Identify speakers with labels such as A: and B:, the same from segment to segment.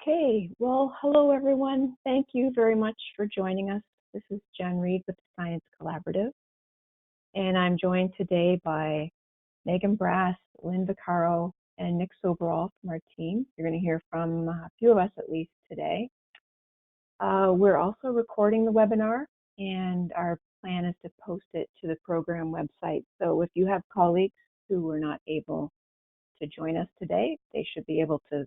A: Okay, well, hello everyone. Thank you very much for joining us. This is Jen Reed with the Science Collaborative, and I'm joined today by Megan Brass, Lynn Vaccaro, and Nick Soberall from our team. You're going to hear from a few of us at least today. We're also recording the webinar, and our plan is to post it to the program website. So if you have colleagues who were not able to join us today, they should be able to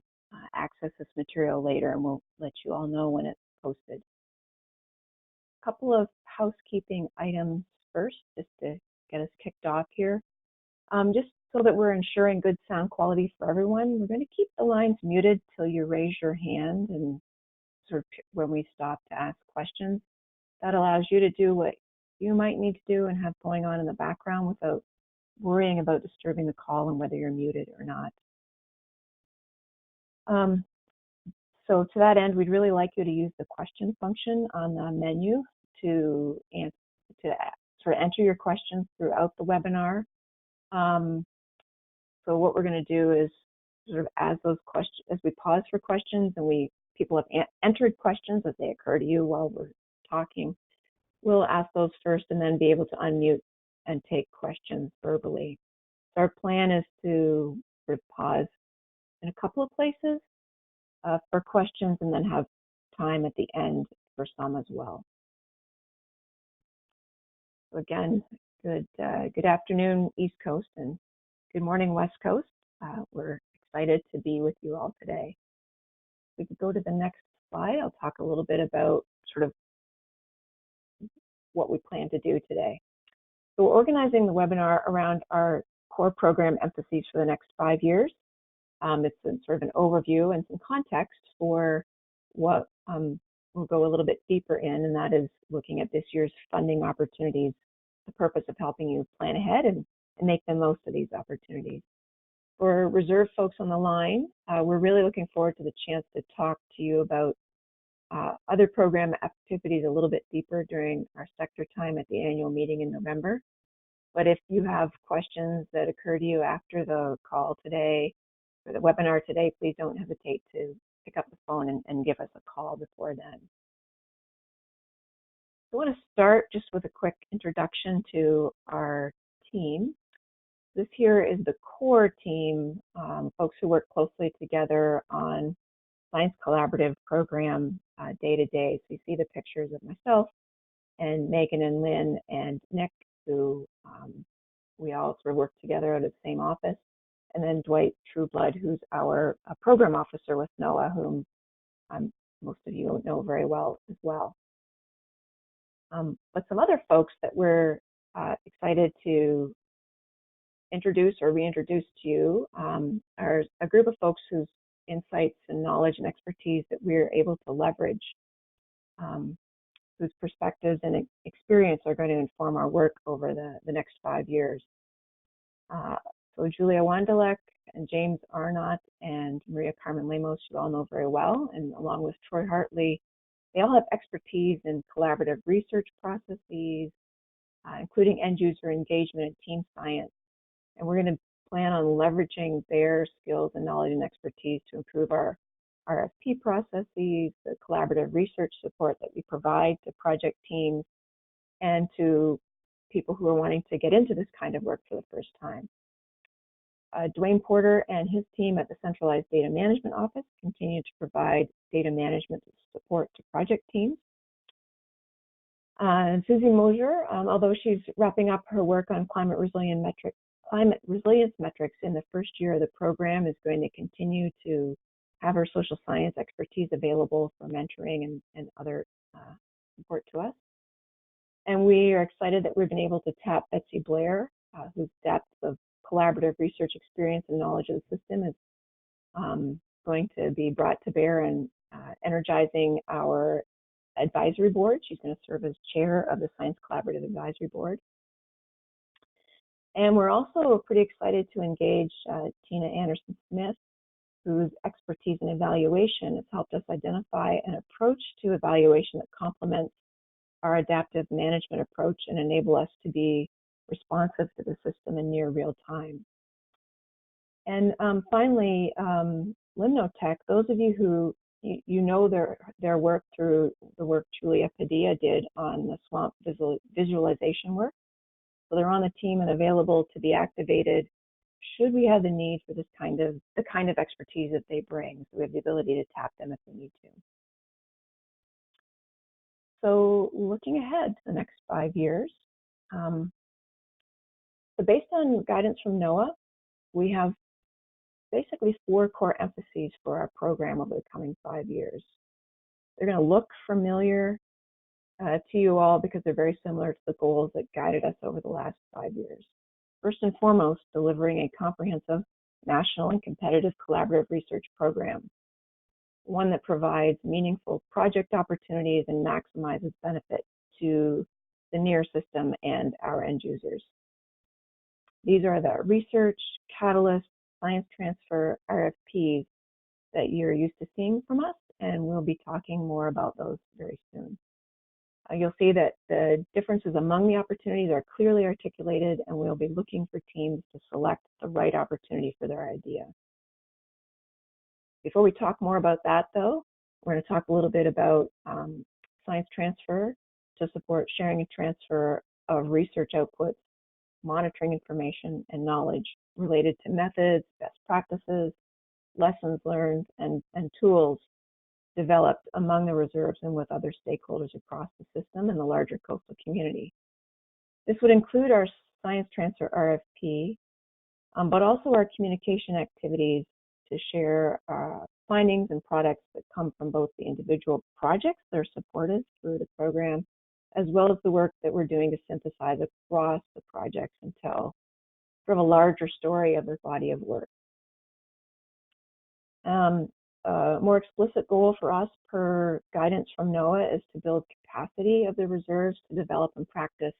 A: access this material later, and we'll let you all know when it's posted. A couple of housekeeping items first, just to get us kicked off here. Just so that we're ensuring good sound quality for everyone, we're going to keep the lines muted till you raise your hand and sort of when we stop to ask questions. That allows you to do what you might need to do and have going on in the background without worrying about disturbing the call and whether you're muted or not. So to that end, we'd really like you to use the question function on the menu to sort of enter your questions throughout the webinar. So what we're going to do is sort of as we pause for questions and people have entered questions as they occur to you while we're talking, we'll ask those first and then be able to unmute and take questions verbally. So our plan is to sort of pause in a couple of places for questions and then have time at the end for some as well. So again, good afternoon, East Coast, and good morning, West Coast. We're excited to be with you all today. We could go to the next slide. I'll talk a little bit about sort of what we plan to do today. So we're organizing the webinar around our core program emphases for the next 5 years. It's sort of an overview and some context for what we'll go a little bit deeper in, and that is looking at this year's funding opportunities, the purpose of helping you plan ahead and make the most of these opportunities. For reserve folks on the line, we're really looking forward to the chance to talk to you about other program activities a little bit deeper during our sector time at the annual meeting in November. But if you have questions that occur to you after the call today, or the webinar today, please don't hesitate to pick up the phone and give us a call before then. I want to start just with a quick introduction to our team. This here is the core team, folks who work closely together on Science Collaborative program day to day. So you see the pictures of myself and Megan and Lynn and Nick, who we all sort of work together out of the same office. And then Dwight Trueblood, who's our program officer with NOAA, whom most of you know very well as well. But some other folks that we're excited to introduce or reintroduce to you are a group of folks whose insights and knowledge and expertise that we're able to leverage, whose perspectives and experience are going to inform our work over the next 5 years. So Julia Wandelek and James Arnott and Maria Carmen Lemos, you all know very well, and along with Troy Hartley, they all have expertise in collaborative research processes, including end user engagement and team science. And we're going to plan on leveraging their skills and knowledge and expertise to improve our RFP processes, the collaborative research support that we provide to project teams and to people who are wanting to get into this kind of work for the first time. Dwayne Porter and his team at the Centralized Data Management Office continue to provide data management support to project teams. And Susie Mosier, although she's wrapping up her work on climate resilience metrics in the first year of the program, is going to continue to have her social science expertise available for mentoring and other support to us. And we are excited that we've been able to tap Betsy Blair, whose depth of collaborative research experience and knowledge of the system is going to be brought to bear and energizing our advisory board. She's going to serve as chair of the Science Collaborative Advisory Board. And we're also pretty excited to engage Tina Anderson-Smith, whose expertise in evaluation has helped us identify an approach to evaluation that complements our adaptive management approach and enable us to be responsive to the system in near real time. And finally, Limnotech, those of you who you know their work through the work Julia Padilla did on the swamp visualization work. So they're on the team and available to be activated should we have the need for the kind of expertise that they bring. So we have the ability to tap them if we need to. So looking ahead to the next 5 years, so based on guidance from NOAA, we have basically 4 core emphases for our program over the coming 5 years. They're going to look familiar to you all because they're very similar to the goals that guided us over the last 5 years. First and foremost, delivering a comprehensive national and competitive collaborative research program, one that provides meaningful project opportunities and maximizes benefit to the NERRS system and our end users. These are the research, catalyst, science transfer, RFPs that you're used to seeing from us, and we'll be talking more about those very soon. You'll see that the differences among the opportunities are clearly articulated, and we'll be looking for teams to select the right opportunity for their idea. Before we talk more about that, though, we're going to talk a little bit about science transfer to support sharing and transfer of research outputs, monitoring information and knowledge related to methods, best practices, lessons learned, and tools developed among the reserves and with other stakeholders across the system and the larger coastal community. This would include our science transfer RFP, but also our communication activities to share findings and products that come from both the individual projects that are supported through the program, as well as the work that we're doing to synthesize across the projects and tell sort of a larger story of the body of work. A more explicit goal for us per guidance from NOAA is to build capacity of the reserves to develop and practice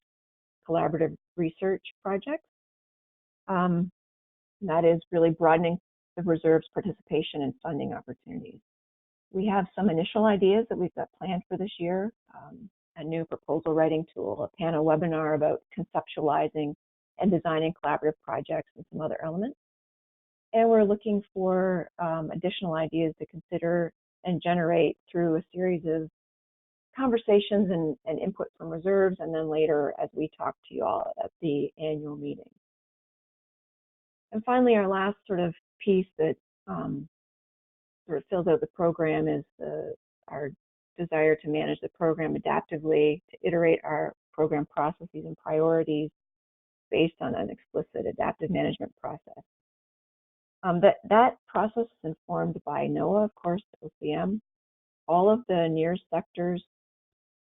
A: collaborative research projects. That is really broadening the reserves' participation and funding opportunities. We have some initial ideas that we've got planned for this year, a new proposal writing tool, a panel webinar about conceptualizing and designing collaborative projects, and some other elements. And we're looking for additional ideas to consider and generate through a series of conversations and input from reserves, and then later as we talk to you all at the annual meeting. And finally, our last sort of piece that sort of fills out the program is our desire to manage the program adaptively, to iterate our program processes and priorities based on an explicit adaptive management process. That process is informed by NOAA, of course, OCM, all of the NERRS sectors,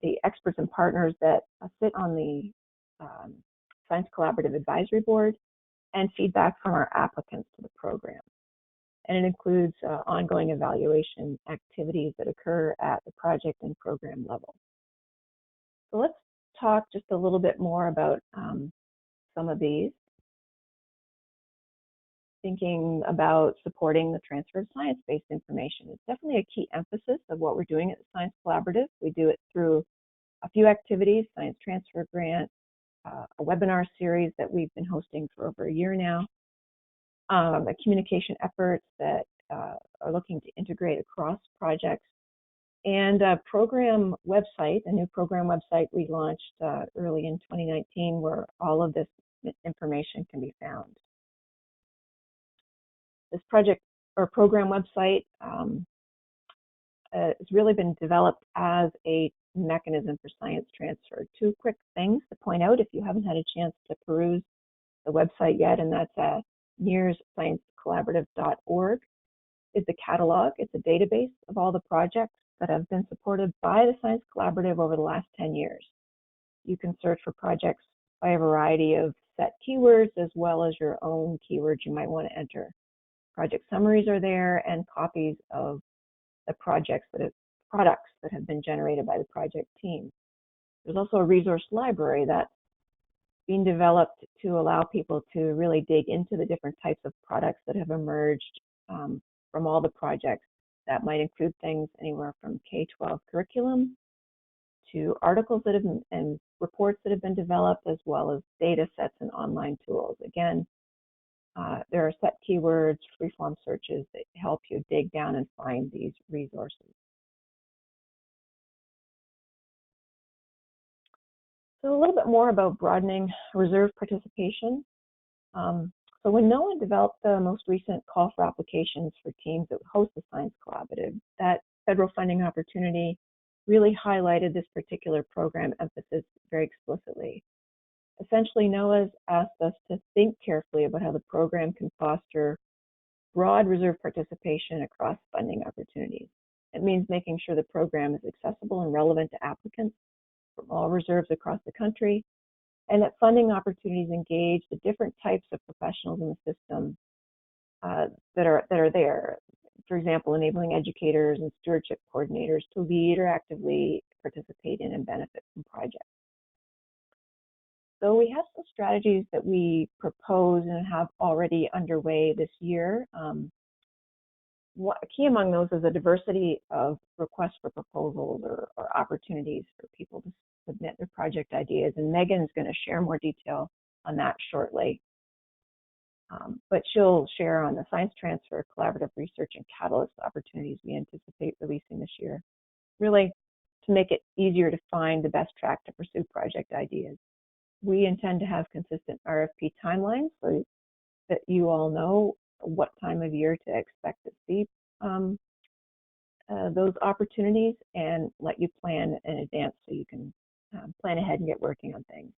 A: the experts and partners that sit on the Science Collaborative Advisory Board, and feedback from our applicants to the program. And it includes ongoing evaluation activities that occur at the project and program level. So let's talk just a little bit more about some of these. Thinking about supporting the transfer of science-based information. It's definitely a key emphasis of what we're doing at the Science Collaborative. We do it through a few activities, science transfer grant, a webinar series that we've been hosting for over a year now, a communication efforts that are looking to integrate across projects, and a program website, a new program website we launched early in 2019 where all of this information can be found. This project or program website has really been developed as a mechanism for science transfer. 2 quick things to point out if you haven't had a chance to peruse the website yet, and that's NERRSScienceCollaborative.org is the catalog. It's a database of all the projects that have been supported by the Science Collaborative over the last 10 years. You can search for projects by a variety of set keywords as well as your own keywords you might want to enter. Project summaries are there and copies of the products that have been generated by the project team. There's also a resource library that's being developed to allow people to really dig into the different types of products that have emerged from all the projects. That might include things anywhere from K-12 curriculum to articles that have been, and reports that have been developed, as well as data sets and online tools. Again, There are set keywords, free-form searches that help you dig down and find these resources. So a little bit more about broadening reserve participation. So when NOAA developed the most recent call for applications for teams that would host the Science Collaborative, that federal funding opportunity really highlighted this particular program emphasis very explicitly. Essentially, NOAA's asked us to think carefully about how the program can foster broad reserve participation across funding opportunities. It means making sure the program is accessible and relevant to applicants from all reserves across the country, and that funding opportunities engage the different types of professionals in the system that are there. For example, enabling educators and stewardship coordinators to lead or actively participate in and benefit from projects. So we have some strategies that we propose and have already underway this year. Key among those is a diversity of requests for proposals or opportunities for people to submit their project ideas. And Megan's going to share more detail on that shortly. But she'll share on the science transfer, collaborative research, and catalyst opportunities we anticipate releasing this year, really to make it easier to find the best track to pursue project ideas. We intend to have consistent RFP timelines so that you all know what time of year to expect to see those opportunities, and let you plan in advance so you can plan ahead and get working on things.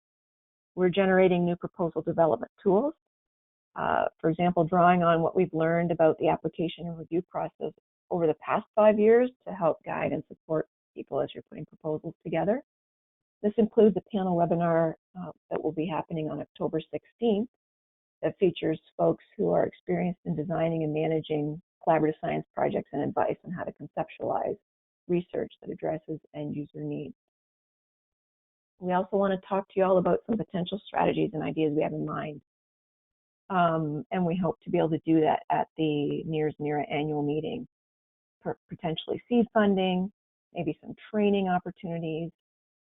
A: We're generating new proposal development tools. For example, drawing on what we've learned about the application and review process over the past 5 years to help guide and support people as you're putting proposals together. This includes a panel webinar that will be happening on October 16th that features folks who are experienced in designing and managing collaborative science projects and advice on how to conceptualize research that addresses end user needs. We also want to talk to you all about some potential strategies and ideas we have in mind. And we hope to be able to do that at the NERRS annual meeting, potentially seed funding, maybe some training opportunities,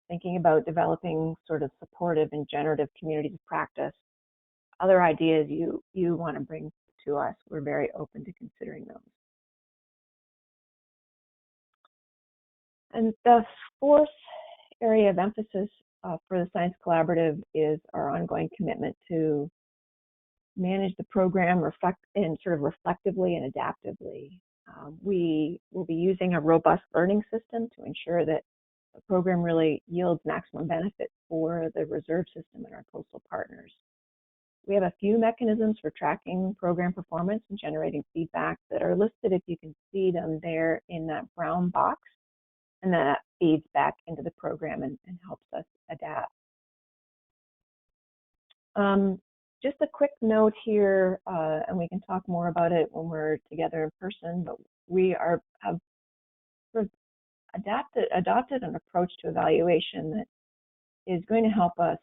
A: thinking about developing sort of supportive and generative communities of practice. Other ideas you want to bring to us, we're very open to considering those. And the fourth area of emphasis for the Science Collaborative is our ongoing commitment to manage the program reflectively and adaptively. We will be using a robust learning system to ensure that the program really yields maximum benefit for the reserve system and our coastal partners. We have a few mechanisms for tracking program performance and generating feedback that are listed, if you can see them there in that brown box, and that feeds back into the program and helps us adapt. Just a quick note here, and we can talk more about it when we're together in person, but we have sort of adopted an approach to evaluation that is going to help us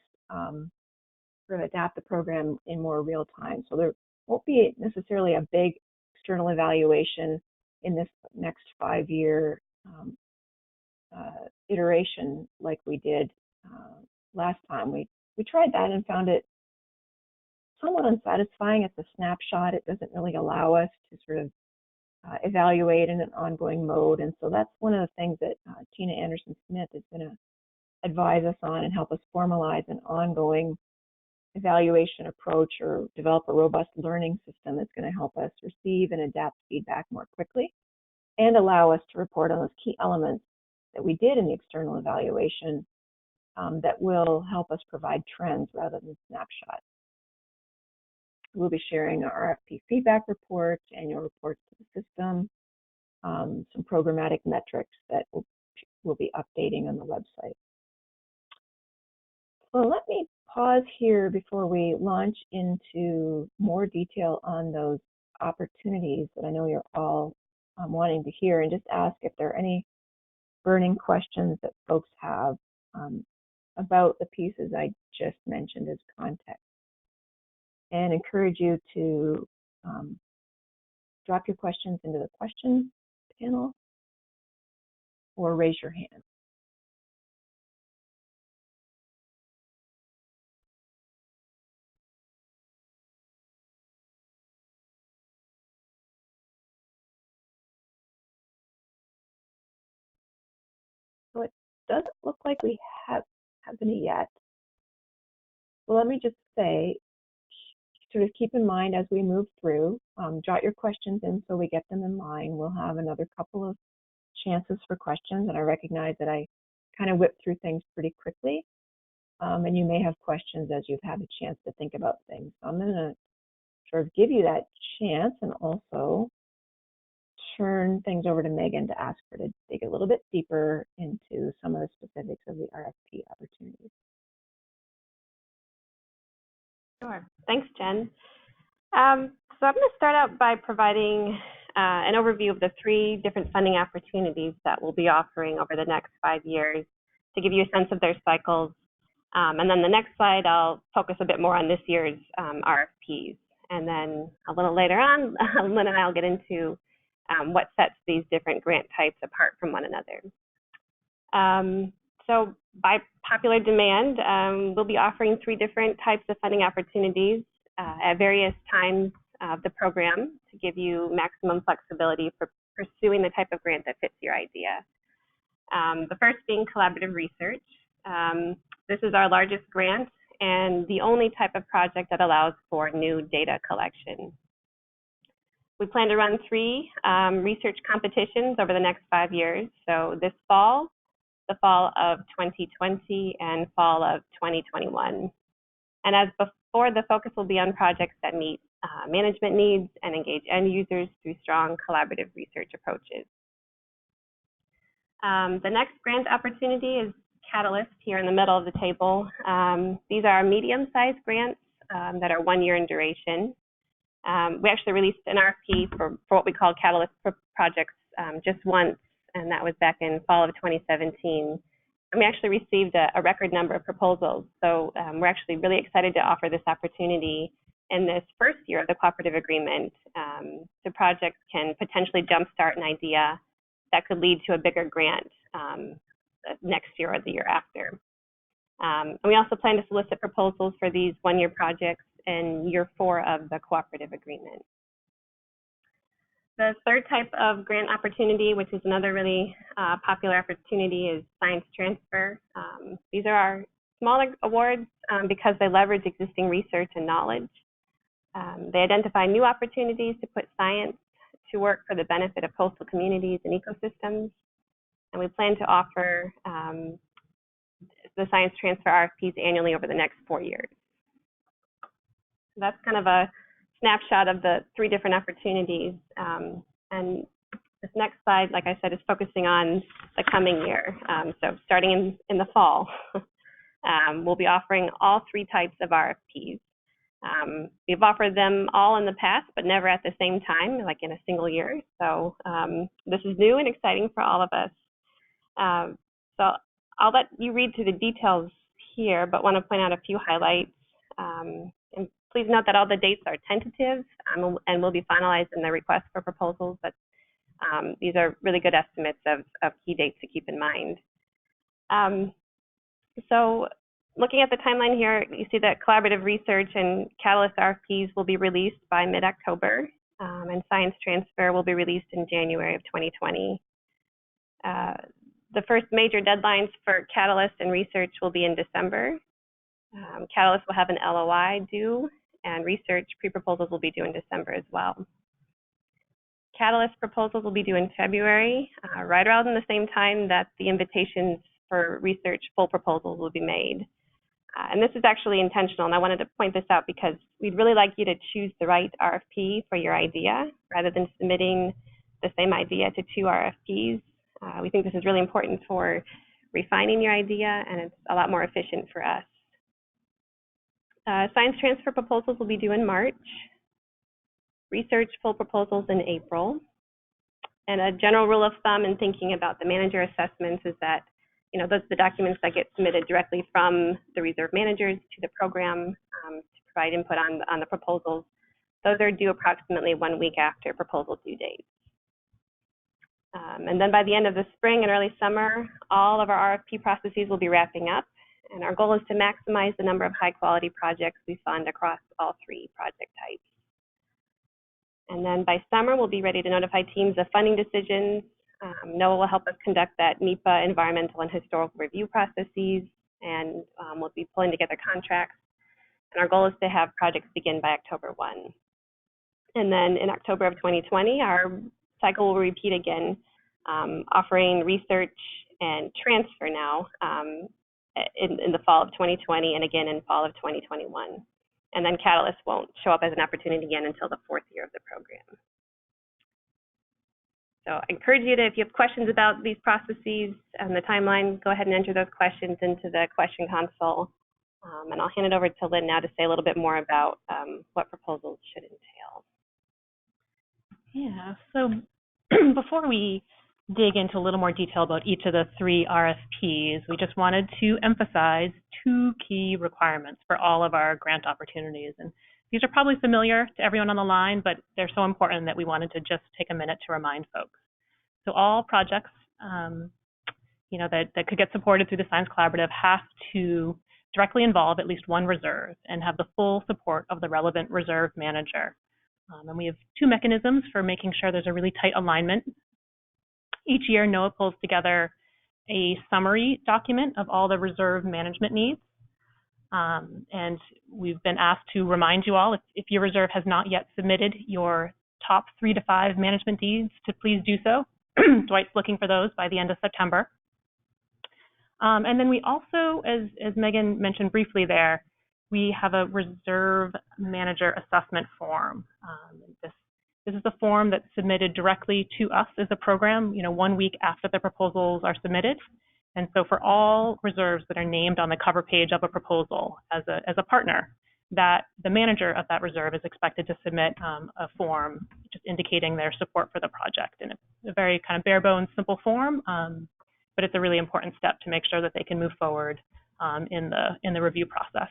A: sort of adapt the program in more real time. So there won't be necessarily a big external evaluation in this next 5-year iteration like we did last time. We tried that and found it somewhat unsatisfying. It's a snapshot. It doesn't really allow us to sort of evaluate in an ongoing mode. And so that's one of the things that Tina Anderson-Smith is going to advise us on and help us formalize an ongoing evaluation approach or develop a robust learning system that's going to help us receive and adapt feedback more quickly and allow us to report on those key elements that we did in the external evaluation that will help us provide trends rather than snapshots. We'll be sharing our RFP feedback reports, annual reports to the system, some programmatic metrics that we'll be updating on the website. So let me pause here before we launch into more detail on those opportunities that I know you're all wanting to hear, and just ask if there are any burning questions that folks have about the pieces I just mentioned as context. And encourage you to drop your questions into the question panel or raise your hand. doesn't look like we have any yet. Well, let me just say, sort of keep in mind as we move through, jot your questions in so we get them in line. We'll have another couple of chances for questions, and I recognize that I kind of whipped through things pretty quickly, and you may have questions as you've had a chance to think about things. So I'm going to sort of give you that chance and also turn things over to Megan to ask her to dig a little bit deeper into some of the specifics of the RFP opportunities.
B: Sure. Thanks, Jen. So I'm going to start out by providing an overview of the 3 different funding opportunities that we'll be offering over the next 5 years to give you a sense of their cycles. And then the next slide, I'll focus a bit more on this year's RFPs. And then a little later on, Lynn and I will get into what sets these different grant types apart from one another. So by popular demand, we'll be offering 3 different types of funding opportunities at various times of the program to give you maximum flexibility for pursuing the type of grant that fits your idea. The first being collaborative research. This is our largest grant and the only type of project that allows for new data collection. We plan to run 3 research competitions over the next 5 years. So this fall, the fall of 2020, and fall of 2021. And as before, the focus will be on projects that meet management needs and engage end users through strong collaborative research approaches. The next grant opportunity is Catalyst here in the middle of the table. These are medium-sized grants that are 1 year in duration. We actually released an RFP for what we call Catalyst projects just once, and that was back in fall of 2017. And we actually received a record number of proposals. So we're actually really excited to offer this opportunity in this first year of the cooperative agreement. The project can potentially jumpstart an idea that could lead to a bigger grant next year or the year after. And we also plan to solicit proposals for these 1 year projects in year 4 of the cooperative agreement. The third type of grant opportunity, which is another really popular opportunity, is science transfer. These are our smaller awards because they leverage existing research and knowledge. They identify new opportunities to put science to work for the benefit of coastal communities and ecosystems. And we plan to offer the science transfer RFPs annually over the next 4 years. So that's kind of a snapshot of the 3 different opportunities. And this next slide, like I said, is focusing on the coming year. So starting in the fall, we'll be offering all 3 types of RFPs. We've offered them all in the past, but never at the same time, like in a single year. So this is new and exciting for all of us. So I'll let you read through the details here, but want to point out a few highlights. And please note that all the dates are tentative and will be finalized in the request for proposals, but these are really good estimates of key dates to keep in mind. So looking at the timeline here, you see that collaborative research and Catalyst RFPs will be released by mid-October, and science transfer will be released in January of 2020. The first major deadlines for Catalyst and research will be in December. Catalyst will have an LOI due, and research pre-proposals will be due in December as well. Catalyst proposals will be due in February, right around the same time that the invitations for research full proposals will be made. And this is actually intentional, and I wanted to point this out because we'd really like you to choose the right RFP for your idea rather than submitting the same idea to 2 RFPs. We think this is really important for refining your idea, and it's a lot more efficient for us. Science transfer proposals will be due in March. Research full proposals in April. And a general rule of thumb in thinking about the manager assessments is that, those are the documents that get submitted directly from the reserve managers to the program to provide input on the proposals. Those are due approximately 1 week after proposal due date. And then by the end of the spring and early summer, all of our RFP processes will be wrapping up. And our goal is to maximize the number of high-quality projects we fund across all 3 project types. And then by summer, we'll be ready to notify teams of funding decisions, NOAA will help us conduct that NEPA environmental and historical review processes, and we'll be pulling together contracts. And our goal is to have projects begin by October 1. And then in October of 2020, our cycle will repeat again, offering research and transfer now in the fall of 2020 and again in fall of 2021. And then Catalyst won't show up as an opportunity again until the 4th year of the program. So I encourage you to, if you have questions about these processes and the timeline, go ahead and enter those questions into the question console. And I'll hand it over to Lynn now to say a little bit more about what proposals should entail.
C: Yeah, so before we dig into a little more detail about each of the 3 RFPs, we just wanted to emphasize 2 key requirements for all of our grant opportunities. And these are probably familiar to everyone on the line, but they're so important that we wanted to just take a minute to remind folks. So all projects that could get supported through the Science Collaborative have to directly involve at least one reserve and have the full support of the relevant reserve manager. And we have 2 mechanisms for making sure there's a really tight alignment. Each year, NOAA pulls together a summary document of all the reserve management needs. And we've been asked to remind you all, if your reserve has not yet submitted your top 3 to 5 management needs, to please do so. Dwight's looking for those by the end of September. And then we also, as Megan mentioned briefly there, we have a reserve manager assessment form. This is a form that's submitted directly to us as a program, 1 week after the proposals are submitted. And so for all reserves that are named on the cover page of a proposal as a partner, that the manager of that reserve is expected to submit a form just indicating their support for the project. And it's a very kind of bare bones, simple form, but it's a really important step to make sure that they can move forward in the review process.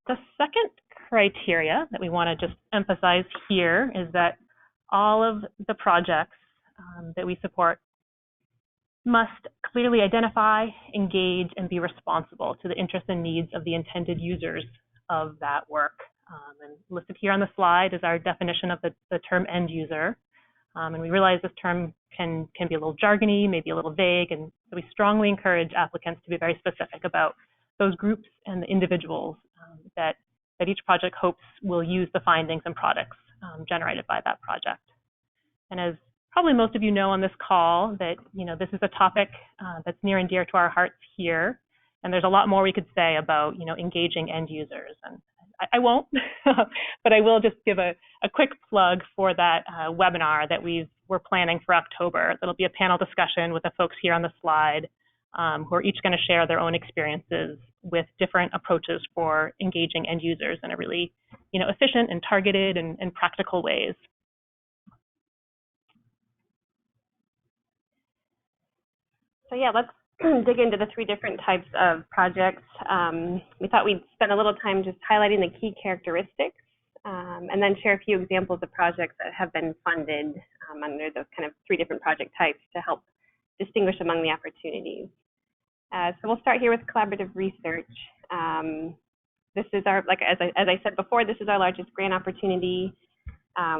C: The second criteria that we want to just emphasize here is that all of the projects that we support must clearly identify, engage, and be responsible to the interests and needs of the intended users of that work. And listed here on the slide is our definition of the term end user. And we realize this term can be a little jargony, maybe a little vague, and so we strongly encourage applicants to be very specific about those groups and the individuals that each project hopes will use the findings and products generated by that project. And as probably most of you know on this call, that this is a topic that's near and dear to our hearts here, and there's a lot more we could say about engaging end users. And I won't, but I will just give a quick plug for that webinar that we're planning for October. That'll be a panel discussion with the folks here on the slide who are each going to share their own experiences with different approaches for engaging end users in a really efficient and targeted and practical ways.
B: So yeah, let's dig into the 3 different types of projects. We thought we'd spend a little time just highlighting the key characteristics and then share a few examples of projects that have been funded under those kind of 3 different project types to help distinguish among the opportunities. So we'll start here with collaborative research. This is our, as I said before, this is our largest grant opportunity.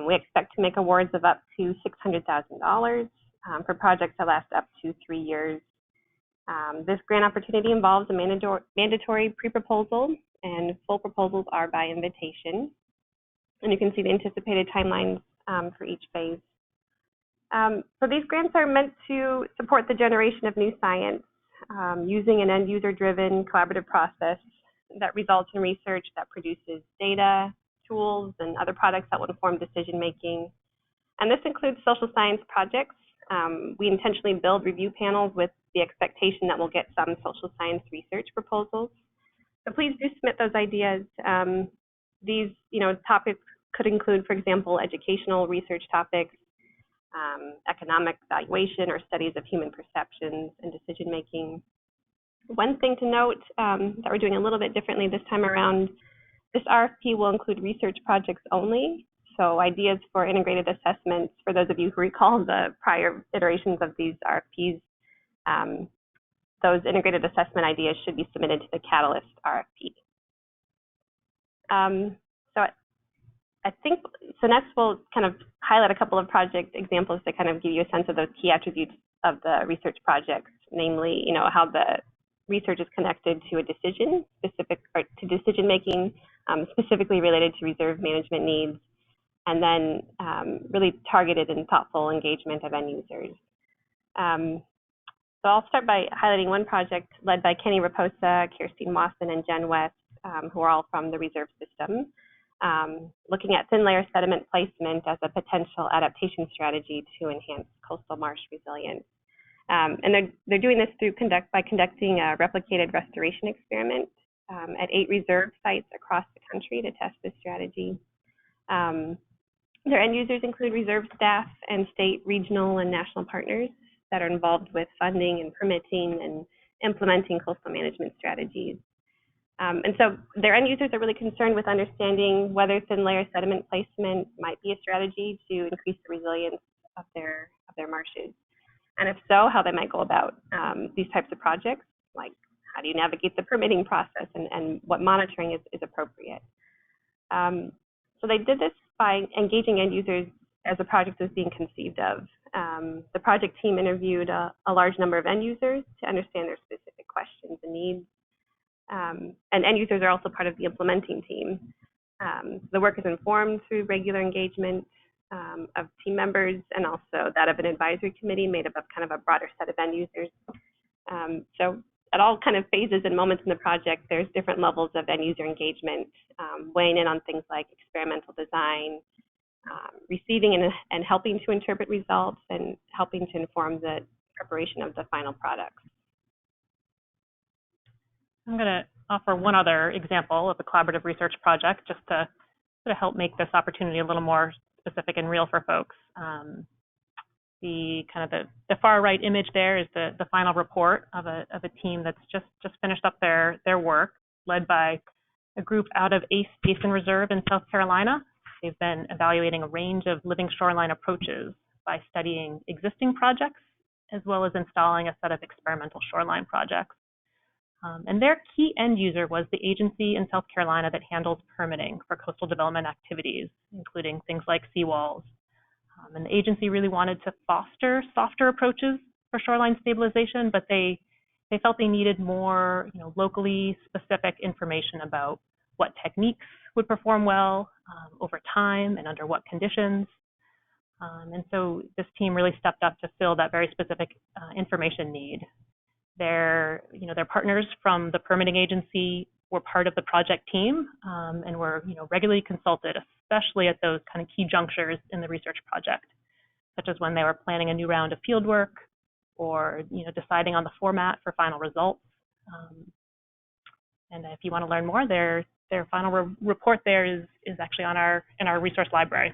B: We expect to make awards of up to $600,000 for projects that last up to 3 years. This grant opportunity involves a mandatory pre-proposal, and full proposals are by invitation. And you can see the anticipated timelines for each phase. So these grants are meant to support the generation of new science using an end-user-driven collaborative process that results in research that produces data, tools, and other products that will inform decision-making. And this includes social science projects. We intentionally build review panels with the expectation that we'll get some social science research proposals. So please do submit those ideas. These topics could include, for example, educational research topics, economic evaluation, or studies of human perceptions and decision making. One thing to note that we're doing a little bit differently this time around, this RFP will include research projects only. So ideas for integrated assessments, for those of you who recall the prior iterations of these RFPs, those integrated assessment ideas should be submitted to the Catalyst RFP. So I think, so next we'll kind of highlight a couple of project examples to kind of give you a sense of those key attributes of the research projects, namely, how the research is connected to a decision, or to decision making, specifically related to reserve management needs, and then really targeted and thoughtful engagement of end users. So I'll start by highlighting one project led by Kenny Raposa, Kirstine Wasson, and Jen West, who are all from the reserve system, looking at thin layer sediment placement as a potential adaptation strategy to enhance coastal marsh resilience. And they're doing this by conducting a replicated restoration experiment at 8 reserve sites across the country to test this strategy. Their end users include reserve staff and state, regional, and national partners that are involved with funding and permitting and implementing coastal management strategies. And so their end users are really concerned with understanding whether thin layer sediment placement might be a strategy to increase the resilience of their marshes. And if so, how they might go about these types of projects, like how do you navigate the permitting process and what monitoring is appropriate. So they did this by engaging end users as the project was being conceived of. The project team interviewed a large number of end users to understand their specific questions and needs. And end users are also part of the implementing team. The work is informed through regular engagement of team members and also that of an advisory committee made up of kind of a broader set of end users. So at all kind of phases and moments in the project, there's different levels of end user engagement, weighing in on things like experimental design, receiving and helping to interpret results, and helping to inform the preparation of the final products.
C: I'm going to offer one other example of a collaborative research project just to sort of help make this opportunity a little more specific and real for folks. The far right image there is the final report of a team that's just finished up their work, led by a group out of Ace Basin Reserve in South Carolina. They've been evaluating a range of living shoreline approaches by studying existing projects as well as installing a set of experimental shoreline projects. And their key end user was the agency in South Carolina that handles permitting for coastal development activities, including things like seawalls. And the agency really wanted to foster softer approaches for shoreline stabilization, but they felt they needed more, locally specific information about what techniques would perform well over time and under what conditions. And so this team really stepped up to fill that very specific information need. Their partners from the permitting agency were part of the project team and were, regularly consulted, especially at those kind of key junctures in the research project, such as when they were planning a new round of field work or, deciding on the format for final results. And if you want to learn more, their final report there is actually in our resource library.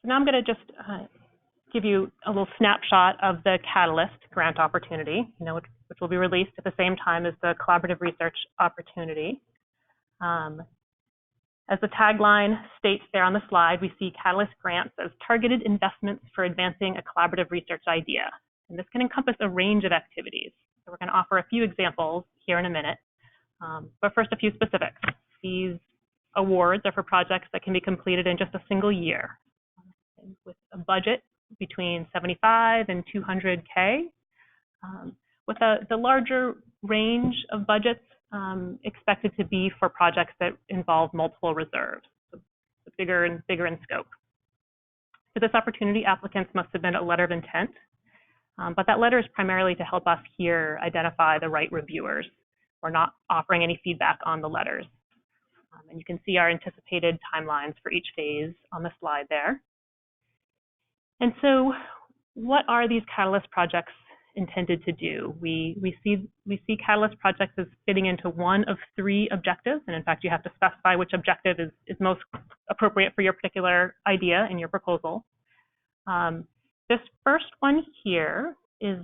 C: So now I'm going to just give you a little snapshot of the Catalyst grant opportunity, which will be released at the same time as the collaborative research opportunity. As the tagline states there on the slide, we see Catalyst grants as targeted investments for advancing a collaborative research idea. And this can encompass a range of activities. So we're going to offer a few examples here in a minute. But first, a few specifics. These awards are for projects that can be completed in just a single year with a budget between 75 and 200K, with the larger range of budgets expected to be for projects that involve multiple reserves, so bigger in scope. For this opportunity, applicants must submit a letter of intent, but that letter is primarily to help us here identify the right reviewers. We're not offering any feedback on the letters. And you can see our anticipated timelines for each phase on the slide there. And so what are these Catalyst projects intended to do? We see Catalyst projects as fitting into one of 3 objectives. And in fact, you have to specify which objective is most appropriate for your particular idea in your proposal. This first one here is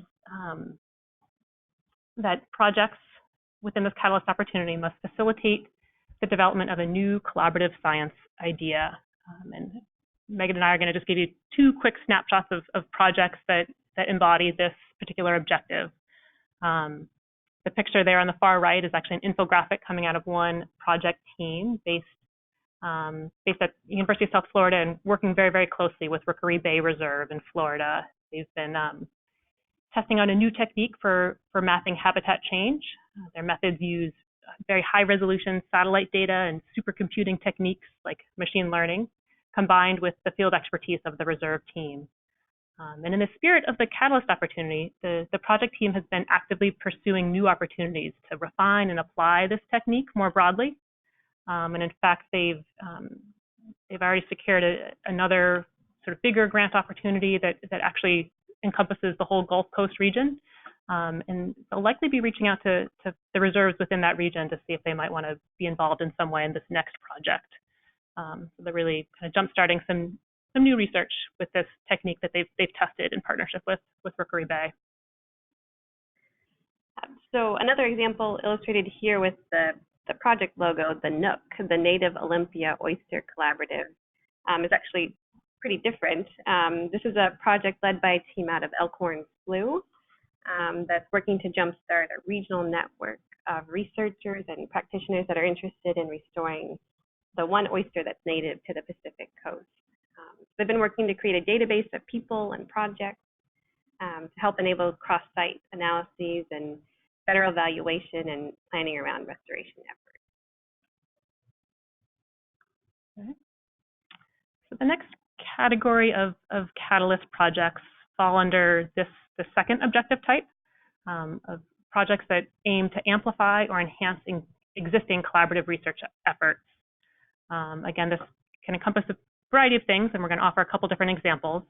C: that projects within this Catalyst opportunity must facilitate the development of a new collaborative science idea. And Megan and I are going to just give you 2 quick snapshots of projects that embody this particular objective. The picture there on the far right is actually an infographic coming out of one project team based at University of South Florida and working very, very closely with Rookery Bay Reserve in Florida. They've been testing out a new technique for mapping habitat change. Their methods use very high-resolution satellite data and supercomputing techniques like machine learning, combined with the field expertise of the reserve team. And in the spirit of the Catalyst opportunity, the project team has been actively pursuing new opportunities to refine and apply this technique more broadly. And in fact, they've already secured another sort of bigger grant opportunity that actually encompasses the whole Gulf Coast region. And they'll likely be reaching out to the reserves within that region to see if they might want to be involved in some way in this next project. So they're really kind of jump-starting some new research with this technique that they've tested in partnership with Rookery Bay.
B: So another example illustrated here with the project logo, the NOOC, the Native Olympia Oyster Collaborative, is actually pretty different. This is a project led by a team out of Elkhorn Slough that's working to jumpstart a regional network of researchers and practitioners that are interested in restoring the one oyster that's native to the Pacific coast. They've been working to create a database of people and projects to help enable cross-site analyses and better evaluation and planning around restoration efforts.
C: Okay. So the next category of Catalyst projects fall under the second objective type of projects that aim to amplify or enhance existing collaborative research efforts. Again, this can encompass a variety of things, and we're going to offer a couple different examples.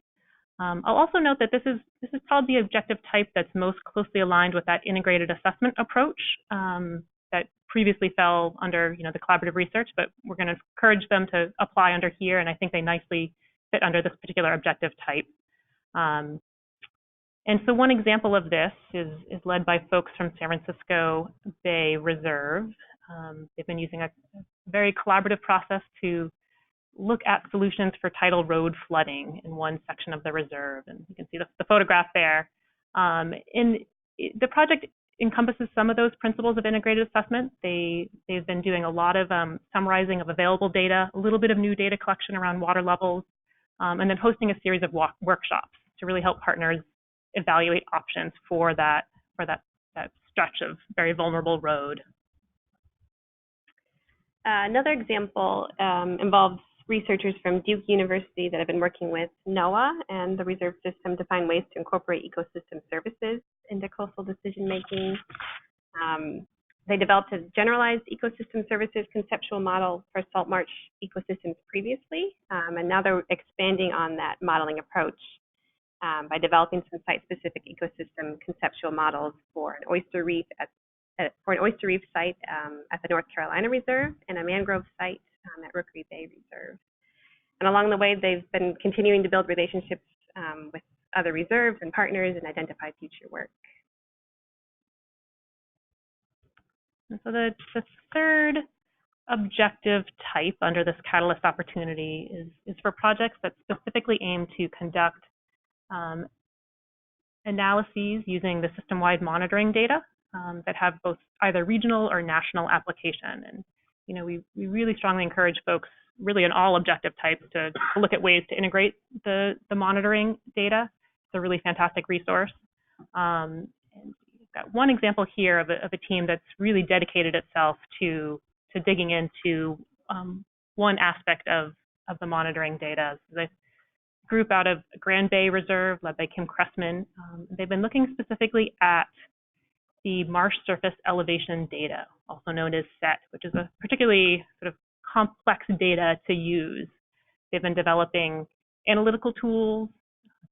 C: I'll also note that this is probably the objective type that's most closely aligned with that integrated assessment approach that previously fell under the collaborative research, but we're going to encourage them to apply under here, and I think they nicely fit under this particular objective type. And so one example of this is led by folks from San Francisco Bay Reserve. They've been using a very collaborative process to look at solutions for tidal road flooding in one section of the reserve. And you can see the photograph there. And the project encompasses some of those principles of integrated assessment. They've been doing a lot of summarizing of available data, a little bit of new data collection around water levels, and then hosting a series of workshops to really help partners evaluate options for that stretch of very vulnerable road.
B: Another example involves researchers from Duke University that have been working with NOAA and the reserve system to find ways to incorporate ecosystem services into coastal decision making. They developed a generalized ecosystem services conceptual model for salt marsh ecosystems previously, and now they're expanding on that modeling approach by developing some site-specific ecosystem conceptual models for an oyster reef site at the North Carolina Reserve and a mangrove site at Rookery Bay Reserve. And along the way, they've been continuing to build relationships with other reserves and partners and identify future work.
C: And so the third objective type under this Catalyst opportunity is for projects that specifically aim to conduct analyses using the system-wide monitoring data that have both either regional or national application. And we really strongly encourage folks, really in all objective types, to look at ways to integrate the monitoring data. It's a really fantastic resource. And we've got one example here of a team that's really dedicated itself to digging into one aspect of the monitoring data. So this group out of Grand Bay Reserve, led by Kim Cressman, they've been looking specifically at the marsh surface elevation data, also known as SET, which is a particularly sort of complex data to use. They've been developing analytical tools,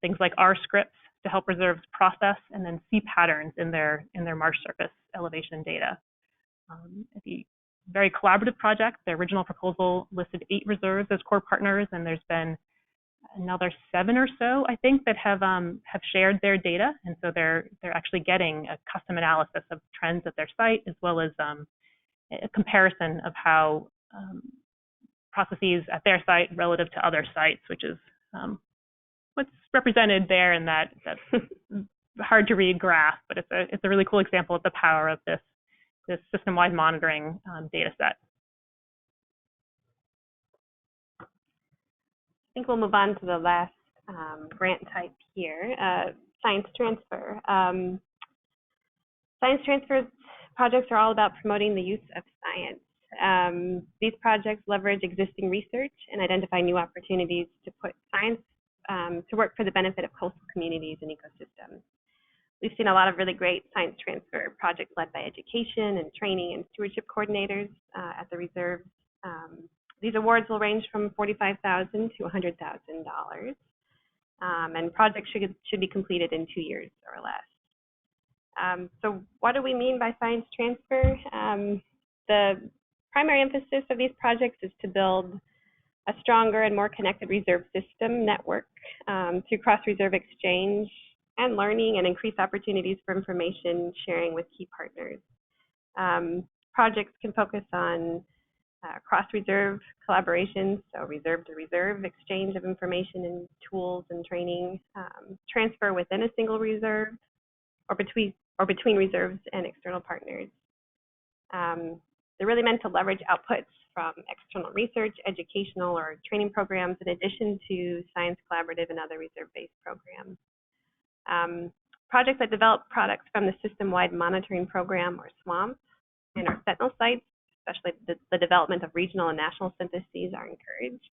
C: things like R scripts to help reserves process and then see patterns in their marsh surface elevation data. The very collaborative project. The original proposal listed 8 reserves as core partners, and there's been another 7 or so, I think, that have shared their data, and so they're actually getting a custom analysis of trends at their site, as well as a comparison of how processes at their site relative to other sites, which is what's represented there in that hard to read graph, but it's a really cool example of the power of this system-wide monitoring data set.
B: I think we'll move on to the last grant type here, science transfer. Science transfer projects are all about promoting the use of science. These projects leverage existing research and identify new opportunities to put science to work for the benefit of coastal communities and ecosystems. We've seen a lot of really great science transfer projects led by education and training and stewardship coordinators at the reserves. These awards will range from $45,000 to $100,000, and projects should be completed in 2 years or less. So what do we mean by science transfer? The primary emphasis of these projects is to build a stronger and more connected reserve system network through cross-reserve exchange and learning, and increase opportunities for information sharing with key partners. Projects can focus on cross-reserve collaborations, so reserve-to-reserve exchange of information and tools and training, transfer within a single reserve, or between reserves and external partners. They're really meant to leverage outputs from external research, educational, or training programs, in addition to Science Collaborative and other reserve-based programs. Projects that develop products from the System-Wide Monitoring Program, or SWAMP, and our Sentinel sites, especially the development of regional and national syntheses, are encouraged.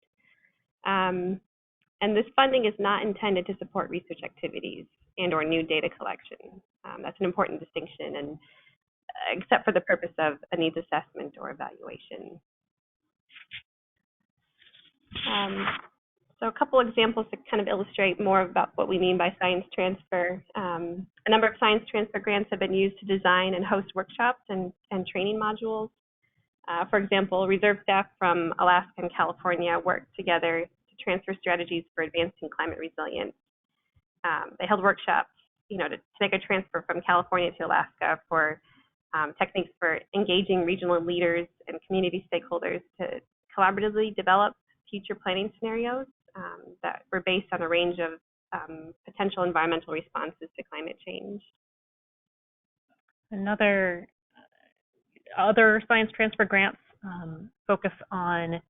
B: And this funding is not intended to support research activities and or new data collection. That's an important distinction, and except for the purpose of a needs assessment or evaluation. So a couple examples to kind of illustrate more about what we mean by science transfer. A number of science transfer grants have been used to design and host workshops and training modules. For example, reserve staff from Alaska and California worked together to transfer strategies for advancing climate resilience. They held workshops, to make a transfer from California to Alaska for techniques for engaging regional leaders and community stakeholders to collaboratively develop future planning scenarios that were based on a range of potential environmental responses to climate change.
C: Other science transfer grants focus on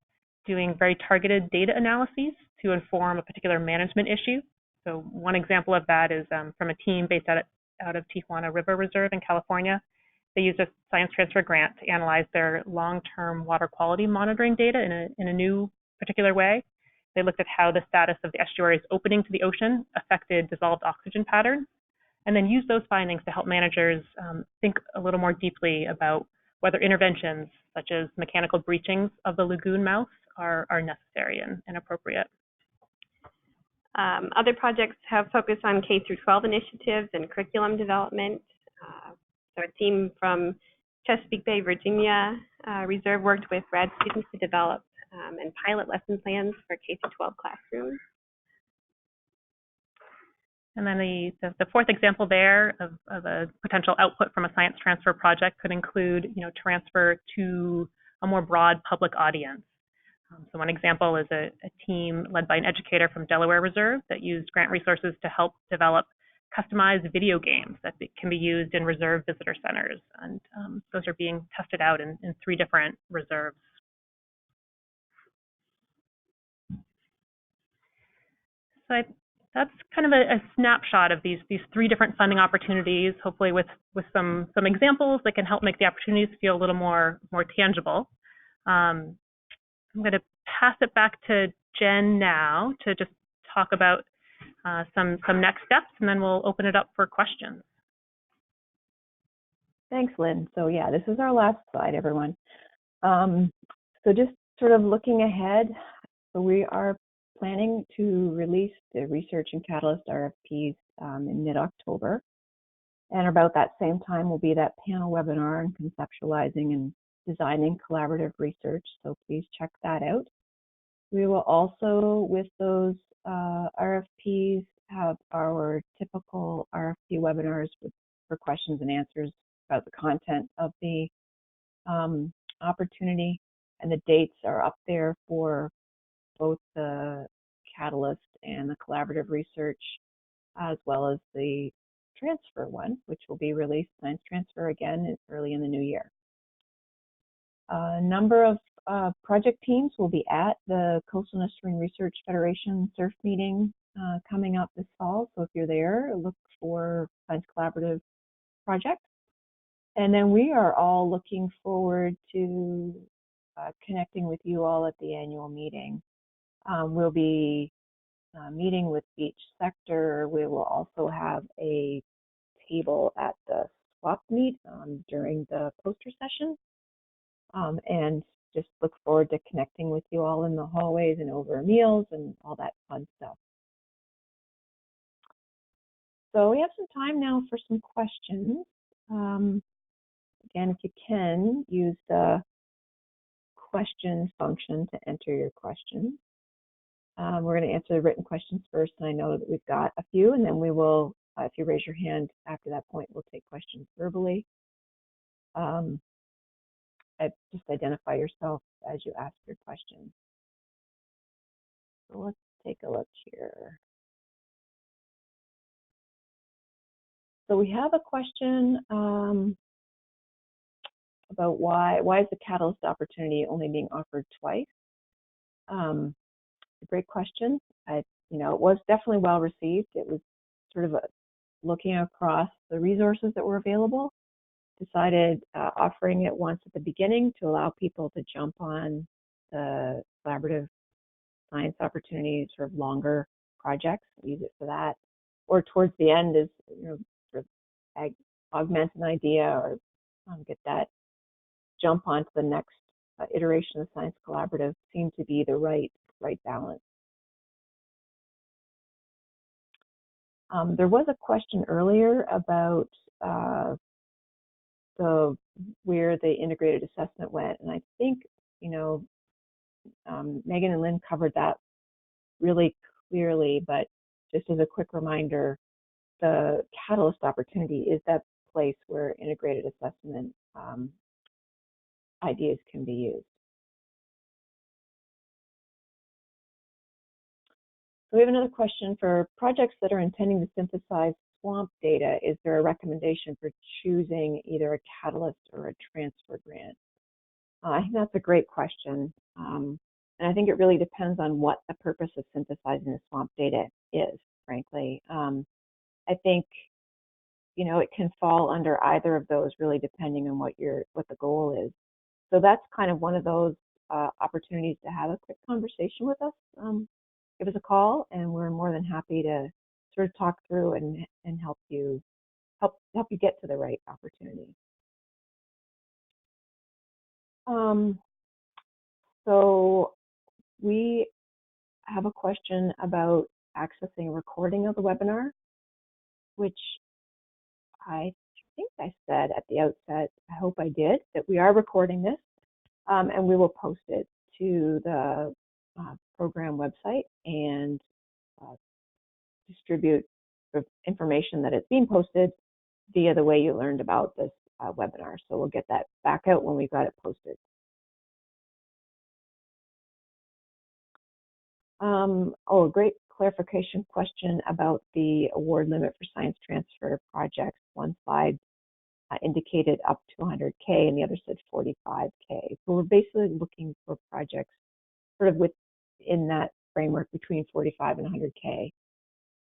C: doing very targeted data analyses to inform a particular management issue. So one example of that is from a team based out of Tijuana River Reserve in California. They used a science transfer grant to analyze their long-term water quality monitoring data in a new particular way. They looked at how the status of the estuary's opening to the ocean affected dissolved oxygen patterns, and then used those findings to help managers think a little more deeply about whether interventions such as mechanical breachings of the lagoon mouth are necessary and appropriate.
B: Other projects have focused on K-12 initiatives and curriculum development. So a team from Chesapeake Bay, Virginia Reserve worked with grad students to develop and pilot lesson plans for K-12 classrooms.
C: And then the fourth example there of a potential output from a science transfer project could include, transfer to a more broad public audience. So one example is a team led by an educator from Delaware Reserve that used grant resources to help develop customized video games that can be used in reserve visitor centers. And those are being tested out in 3 different reserves. So that's kind of a snapshot of these 3 different funding opportunities, hopefully with some examples that can help make the opportunities feel a little more tangible. I'm going to pass it back to Jen now to just talk about some next steps, and then we'll open it up for questions.
A: Thanks, Lynn. So yeah, this is our last slide, everyone. So just sort of looking ahead, so we are planning to release the Research and Catalyst RFPs in mid-October. And about that same time will be that panel webinar on conceptualizing and designing collaborative research, so please check that out. We will also, with those RFPs, have our typical RFP webinars for questions and answers about the content of the opportunity, and the dates are up there for both the Catalyst and the collaborative research, as well as the transfer one, which will be released, science transfer again early in the new year. A number of project teams will be at the Coastal Estuarine Research Federation SURF meeting coming up this fall. So if you're there, look for Science Collaborative projects. And then we are all looking forward to connecting with you all at the annual meeting. We'll be meeting with each sector. We will also have a table at the swap meet during the poster session. And just look forward to connecting with you all in the hallways and over meals and all that fun stuff. So we have some time now for some questions. Again, if you can, use the question function to enter your questions. We're going to answer the written questions first, and I know that we've got a few, and then we will, if you raise your hand after that point, we'll take questions verbally. Just identify yourself as you ask your question. So let's take a look here. So we have a question about why is the Catalyst opportunity only being offered twice? A great question. It was definitely well received. It was sort of looking across the resources that were available, decided offering it once at the beginning to allow people to jump on the collaborative science opportunity, sort of longer projects, use it for that, or towards the end is sort of augment an idea or get that jump onto the next iteration of Science Collaborative seemed to be the right balance. There was a question earlier about where the integrated assessment went, and I think Megan and Lynn covered that really clearly, but just as a quick reminder, the Catalyst opportunity is that place where integrated assessment ideas can be used. So we have another question for projects that are intending to synthesize swamp data. Is there a recommendation for choosing either a Catalyst or a transfer grant? I think that's a great question. And I think it really depends on what the purpose of synthesizing the swamp data is, frankly. I think, it can fall under either of those really depending on what the goal is. So that's kind of one of those opportunities to have a quick conversation with us. Give us a call, and we're more than happy to sort of talk through and help you get to the right opportunity. So we have a question about accessing a recording of the webinar, which I think I said at the outset, I hope I did, that we are recording this, and we will post it to the program website and distribute the information that it's being posted via the way you learned about this webinar. So we'll get that back out when we've got it posted. A great clarification question about the award limit for science transfer projects. One slide indicated up to 100K and the other said 45K. So we're basically looking for projects sort of within that framework between 45 and 100K.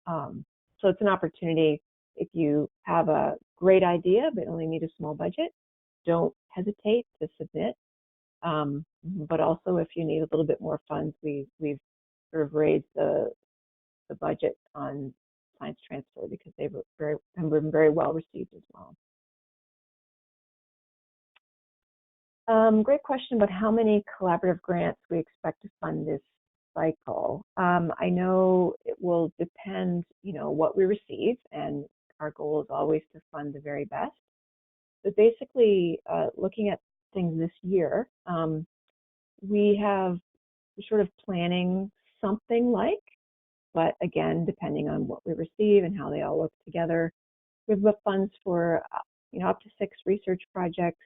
A: So it's an opportunity if you have a great idea but only need a small budget, don't hesitate to submit. But also if you need a little bit more funds, we've sort of raised the budget on science transfer because they've been very well received as well. Great question about how many collaborative grants we expect to fund this cycle. I know it will depend, what we receive, and our goal is always to fund the very best. But basically, looking at things this year, we're sort of planning something like, but again, depending on what we receive and how they all work together, we have funds for, up to 6 research projects,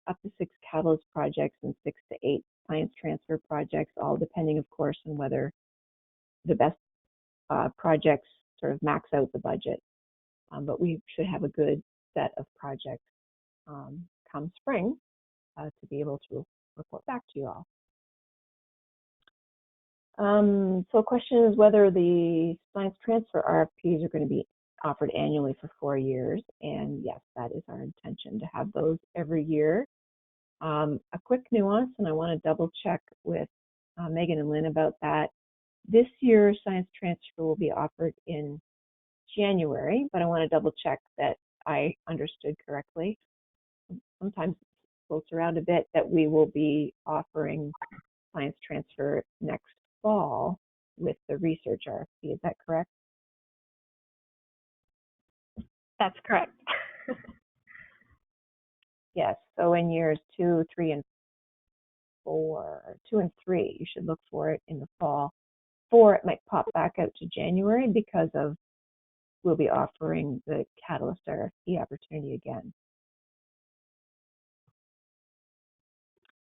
A: up to 6 Catalyst projects, and 6 to 8 science transfer projects, all depending, of course, on whether the best projects sort of max out the budget. but we should have a good set of projects come spring to be able to report back to you all. So the question is whether the science transfer RFPs are going to be offered annually for 4 years, and yes, that is our intention to have those every year. A quick nuance, and I want to double check with Megan and Lynn about that. This year, science transfer will be offered in January, but I want to double check that I understood correctly. Sometimes it floats around a bit that we will be offering science transfer next fall with the research RFP. Is that correct?
B: That's correct.
A: Yes. So in years 2, 3, and 4, 2 and 3, you should look for it in the fall. 4, it might pop back out to January because of we'll be offering the Catalyst RFP opportunity again.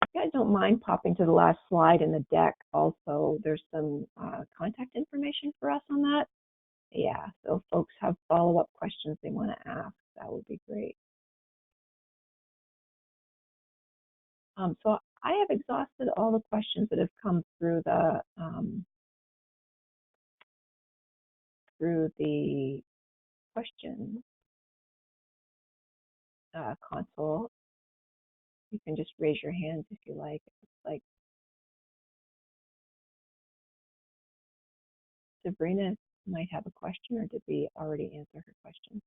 A: If you guys don't mind popping to the last slide in the deck, also there's some contact information for us on that. Yeah, so if folks have follow-up questions they want to ask, that would be great. So I have exhausted all the questions that have come through the question console. You can just raise your hands if you like. It's like Sabrina might have a question, or did we already answer her question?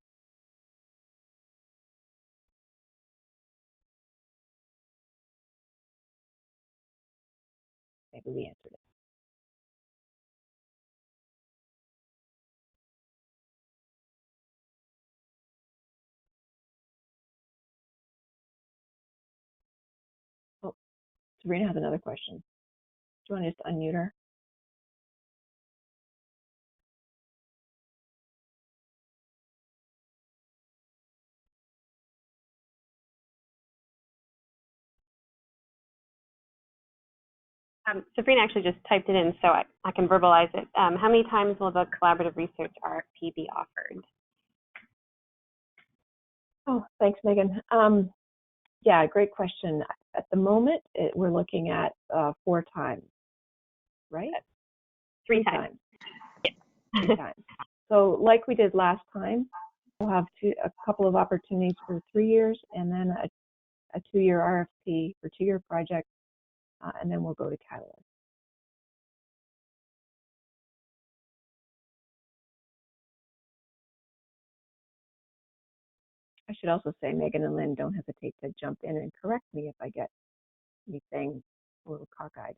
A: Maybe we answered it. Oh, Sabrina has another question. Do you want to just unmute her?
B: Sabrina actually just typed it in, so I can verbalize it. How many times will the collaborative research RFP be offered?
A: Oh, thanks, Megan. Yeah, great question. At the moment, we're looking at 4 times, right?
B: 3 times.
A: Yeah. 3 times. So like we did last time, we'll have a couple of opportunities for 3 years, and then a 2-year RFP for 2-year projects, and then we'll go to Catalyst. I should also say Megan and Lynn, don't hesitate to jump in and correct me if I get anything a little cockeyed.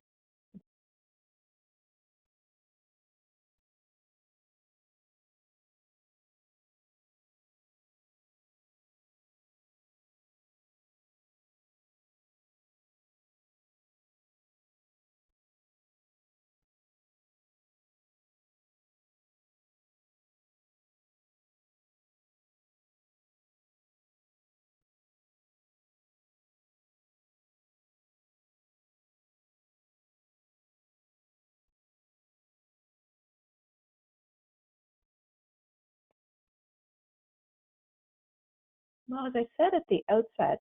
A: Well, as I said at the outset,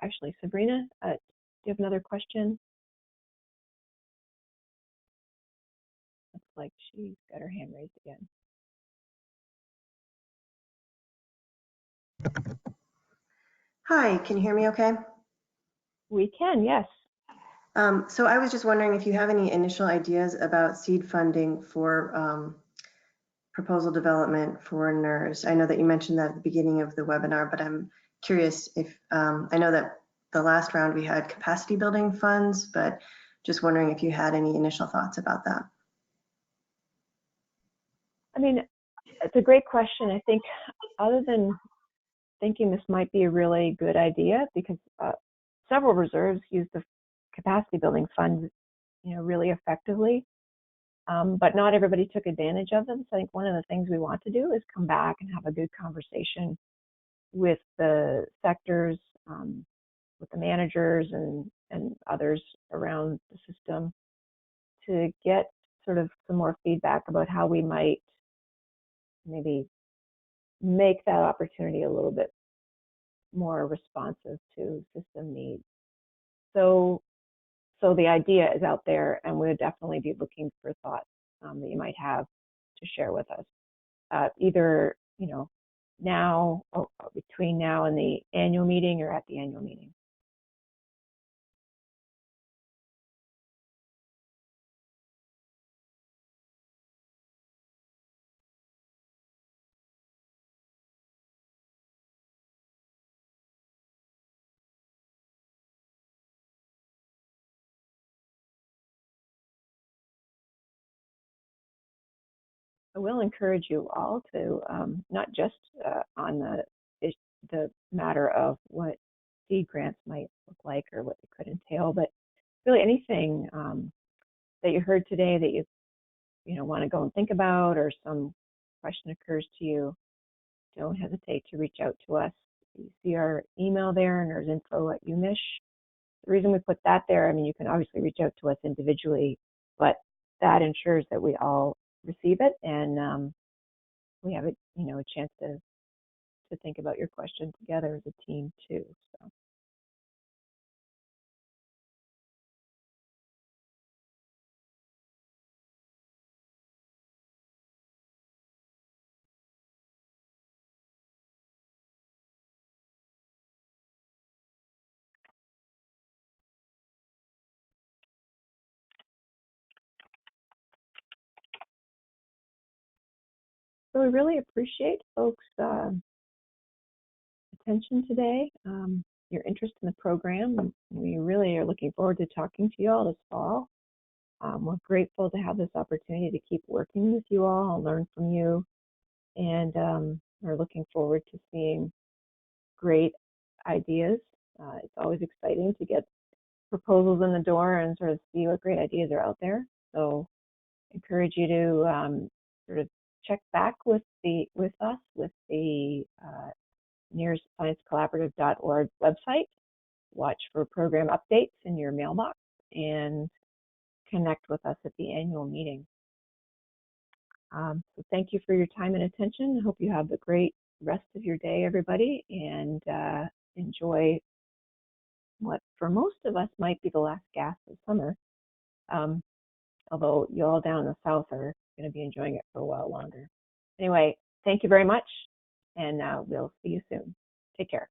A: actually, Sabrina, do you have another question? Looks like she's got her hand raised again.
D: Hi, can you hear me okay?
A: We can, yes.
D: So I was just wondering if you have any initial ideas about seed funding for proposal development for NERRS. I know that you mentioned that at the beginning of the webinar, but I'm curious if, I know that the last round we had capacity building funds, but just wondering if you had any initial thoughts about that.
A: I mean, it's a great question. I think other than thinking this might be a really good idea, because several reserves use the capacity building funds, really effectively. But not everybody took advantage of them. So I think one of the things we want to do is come back and have a good conversation with the sectors, with the managers and others around the system to get sort of some more feedback about how we might maybe make that opportunity a little bit more responsive to system needs. So the idea is out there, and we'll definitely be looking for thoughts that you might have to share with us, either now or between now and the annual meeting or at the annual meeting. I will encourage you all to not just on the matter of what seed grants might look like or what they could entail, but really anything that you heard today that you want to go and think about, or some question occurs to you, don't hesitate to reach out to us. You see our email there, nerrsinfo@umish. The reason we put that there, I mean, you can obviously reach out to us individually, but that ensures that we all receive it, and we have a chance to think about your question together as a team too. So we really appreciate folks' attention today, your interest in the program. We really are looking forward to talking to you all this fall. We're grateful to have this opportunity to keep working with you all and learn from you. And we're looking forward to seeing great ideas. It's always exciting to get proposals in the door and sort of see what great ideas are out there. So encourage you to sort of check back with us with the NERRS Science Collaborative.org website. Watch for program updates in your mailbox and connect with us at the annual meeting. So thank you for your time and attention. I hope you have a great rest of your day, everybody, and enjoy what for most of us might be the last gasp of summer. Although you all down in the south are going to be enjoying it for a while longer. Anyway, thank you very much, and we'll see you soon. Take care.